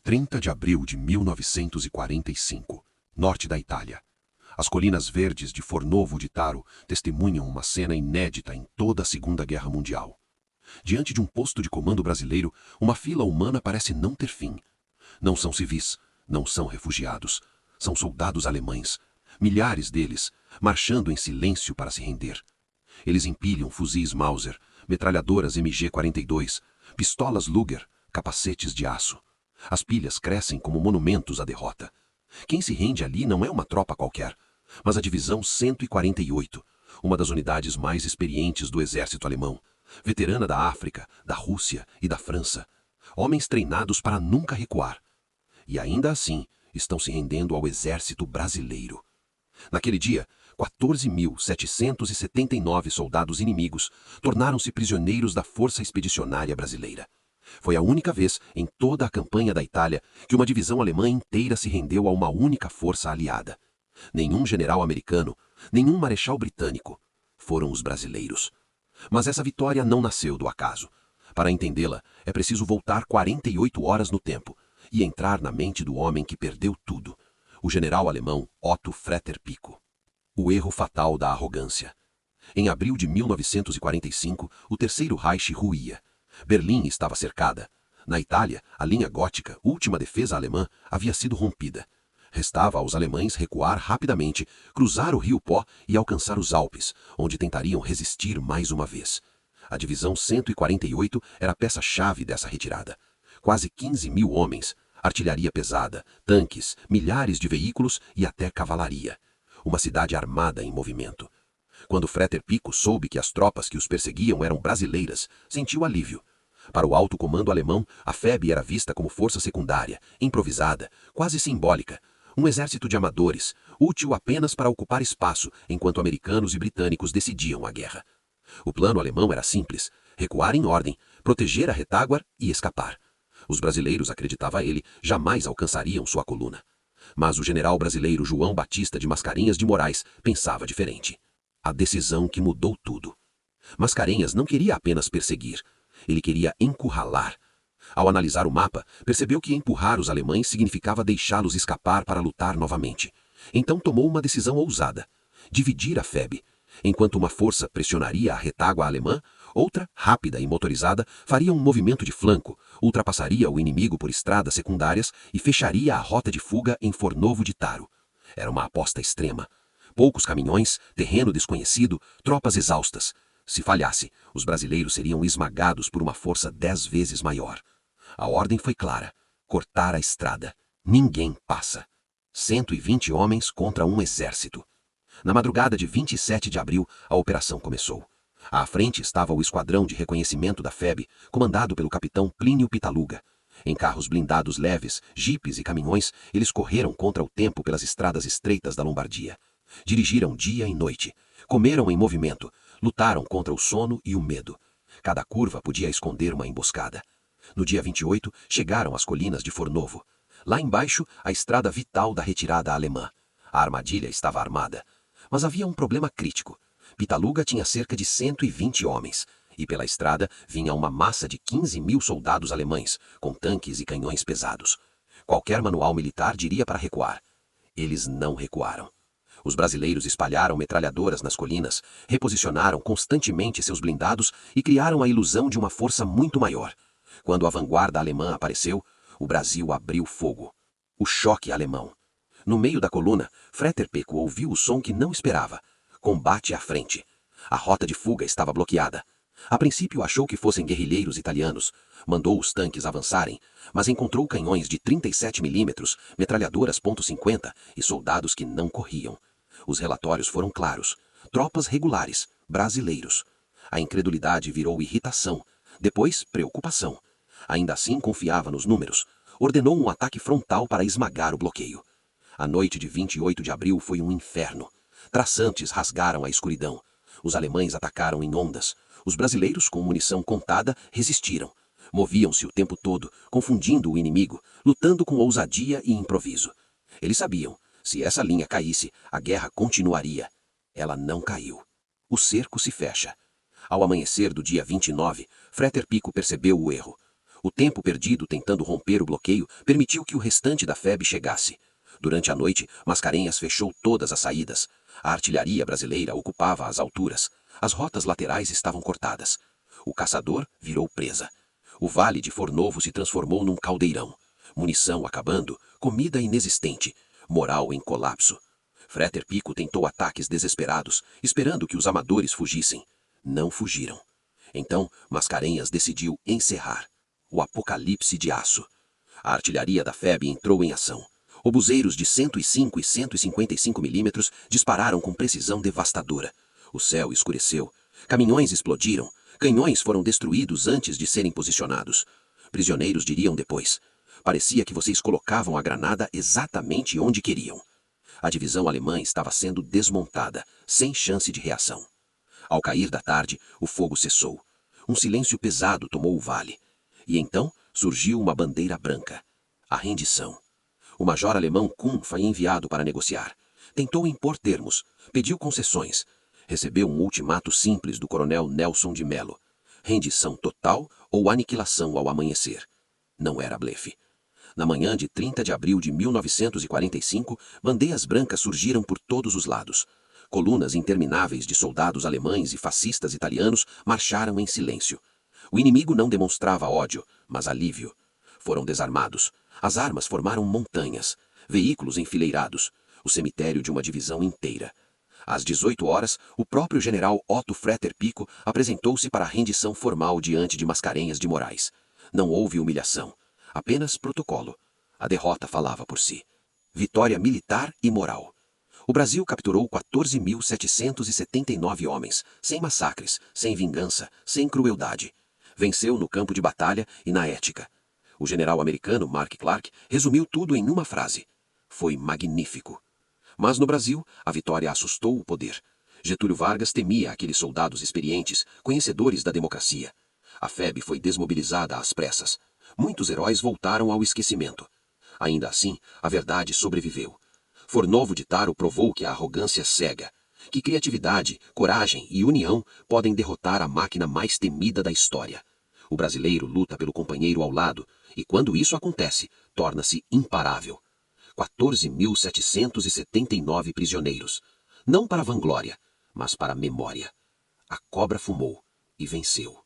30 de abril de 1945, norte da Itália. As colinas verdes de Fornovo di Taro testemunham uma cena inédita em toda a Segunda Guerra Mundial. Diante de um posto de comando brasileiro, uma fila humana parece não ter fim. Não são civis, não são refugiados, são soldados alemães, milhares deles, marchando em silêncio para se render. Eles empilham fuzis Mauser, metralhadoras MG-42, pistolas Luger, capacetes de aço. As pilhas crescem como monumentos à derrota. Quem se rende ali não é uma tropa qualquer, mas a Divisão 148, uma das unidades mais experientes do exército alemão, veterana da África, da Rússia e da França. Homens treinados para nunca recuar. E ainda assim, estão se rendendo ao exército brasileiro. Naquele dia, 14.779 soldados inimigos tornaram-se prisioneiros da Força Expedicionária Brasileira. Foi a única vez em toda a campanha da Itália que uma divisão alemã inteira se rendeu a uma única força aliada. Nenhum general americano, nenhum marechal britânico. Foram os brasileiros. Mas essa vitória não nasceu do acaso. Para entendê-la, é preciso voltar 48 horas no tempo e entrar na mente do homem que perdeu tudo, o general alemão Otto Fretter Pico. O erro fatal da arrogância. Em abril de 1945, o Terceiro Reich ruía. Berlim estava cercada. Na Itália, a linha gótica, última defesa alemã, havia sido rompida. Restava aos alemães recuar rapidamente, cruzar o rio Pó e alcançar os Alpes, onde tentariam resistir mais uma vez. A Divisão 148 era a peça-chave dessa retirada. Quase 15.000 homens, artilharia pesada, tanques, milhares de veículos e até cavalaria. Uma cidade armada em movimento. Quando Fretter Pico soube que as tropas que os perseguiam eram brasileiras, sentiu alívio. Para o alto comando alemão, a FEB era vista como força secundária, improvisada, quase simbólica. Um exército de amadores, útil apenas para ocupar espaço enquanto americanos e britânicos decidiam a guerra. O plano alemão era simples: recuar em ordem, proteger a retaguarda e escapar. Os brasileiros, acreditava ele, jamais alcançariam sua coluna. Mas o general brasileiro João Batista de Mascarenhas de Moraes pensava diferente. A decisão que mudou tudo. Mascarenhas não queria apenas perseguir, ele queria encurralar. Ao analisar o mapa, percebeu que empurrar os alemães significava deixá-los escapar para lutar novamente. Então tomou uma decisão ousada: dividir a FEB. Enquanto uma força pressionaria a retaguarda alemã, outra, rápida e motorizada, faria um movimento de flanco, ultrapassaria o inimigo por estradas secundárias e fecharia a rota de fuga em Fornovo di Taro. Era uma aposta extrema. Poucos caminhões, terreno desconhecido, tropas exaustas. Se falhasse, os brasileiros seriam esmagados por uma força 10 vezes maior. A ordem foi clara: cortar a estrada. Ninguém passa. 120 homens contra um exército. Na madrugada de 27 de abril, a operação começou. À frente estava o esquadrão de reconhecimento da FEB, comandado pelo capitão Plínio Pitaluga. Em carros blindados leves, jipes e caminhões, eles correram contra o tempo pelas estradas estreitas da Lombardia. Dirigiram dia e noite, comeram em movimento, lutaram contra o sono e o medo. Cada curva podia esconder uma emboscada. No dia 28, chegaram às colinas de Fornovo. Lá embaixo, a estrada vital da retirada alemã. A armadilha estava armada. Mas havia um problema crítico. Pitaluga tinha cerca de 120 homens, e pela estrada vinha uma massa de 15.000 soldados alemães, com tanques e canhões pesados. Qualquer manual militar diria para recuar. Eles não recuaram. Os brasileiros espalharam metralhadoras nas colinas, reposicionaram constantemente seus blindados e criaram a ilusão de uma força muito maior. Quando a vanguarda alemã apareceu, o Brasil abriu fogo. O choque alemão. No meio da coluna, Fretter Pico ouviu o som que não esperava. Combate à frente. A rota de fuga estava bloqueada. A princípio achou que fossem guerrilheiros italianos. Mandou os tanques avançarem, mas encontrou canhões de 37 mm, metralhadoras .50 e soldados que não corriam. Os relatórios foram claros. Tropas regulares, brasileiros. A incredulidade virou irritação, depois preocupação. Ainda assim confiava nos números. Ordenou um ataque frontal para esmagar o bloqueio. A noite de 28 de abril foi um inferno. Traçantes rasgaram a escuridão. Os alemães atacaram em ondas. Os brasileiros, com munição contada, resistiram. Moviam-se o tempo todo, confundindo o inimigo, lutando com ousadia e improviso. Eles sabiam, se essa linha caísse, a guerra continuaria. Ela não caiu. O cerco se fecha. Ao amanhecer do dia 29, Fretter Pico percebeu o erro. O tempo perdido tentando romper o bloqueio permitiu que o restante da FEB chegasse. Durante a noite, Mascarenhas fechou todas as saídas. A artilharia brasileira ocupava as alturas. As rotas laterais estavam cortadas. O caçador virou presa. O vale de Fornovo se transformou num caldeirão. Munição acabando, comida inexistente, moral em colapso. Freter Pico tentou ataques desesperados, esperando que os amadores fugissem. Não fugiram. Então, Mascarenhas decidiu encerrar. O apocalipse de aço. A artilharia da FEB entrou em ação. Obuseiros de 105 e 155 milímetros dispararam com precisão devastadora. O céu escureceu. Caminhões explodiram. Canhões foram destruídos antes de serem posicionados. Prisioneiros diriam depois: parecia que vocês colocavam a granada exatamente onde queriam. A divisão alemã estava sendo desmontada, sem chance de reação. Ao cair da tarde, o fogo cessou. Um silêncio pesado tomou o vale. E então surgiu uma bandeira branca. A rendição. O major alemão Kuhn foi enviado para negociar. Tentou impor termos, pediu concessões. Recebeu um ultimato simples do coronel Nelson de Mello: rendição total ou aniquilação ao amanhecer. Não era blefe. Na manhã de 30 de abril de 1945, bandeiras brancas surgiram por todos os lados. Colunas intermináveis de soldados alemães e fascistas italianos marcharam em silêncio. O inimigo não demonstrava ódio, mas alívio. Foram desarmados. As armas formaram montanhas, veículos enfileirados, o cemitério de uma divisão inteira. Às 18 horas, o próprio general Otto Freter Pico apresentou-se para a rendição formal diante de Mascarenhas de Moraes. Não houve humilhação, apenas protocolo. A derrota falava por si. Vitória militar e moral. O Brasil capturou 14.779 homens, sem massacres, sem vingança, sem crueldade. Venceu no campo de batalha e na ética. O general americano Mark Clark resumiu tudo em uma frase: foi magnífico. Mas no Brasil, a vitória assustou o poder. Getúlio Vargas temia aqueles soldados experientes, conhecedores da democracia. A FEB foi desmobilizada às pressas. Muitos heróis voltaram ao esquecimento. Ainda assim, a verdade sobreviveu. Fornovo de Taro provou que a arrogância cega, que criatividade, coragem e união podem derrotar a máquina mais temida da história. O brasileiro luta pelo companheiro ao lado, e quando isso acontece, torna-se imparável. 14.779 prisioneiros. Não para vanglória, mas para memória. A cobra fumou e venceu.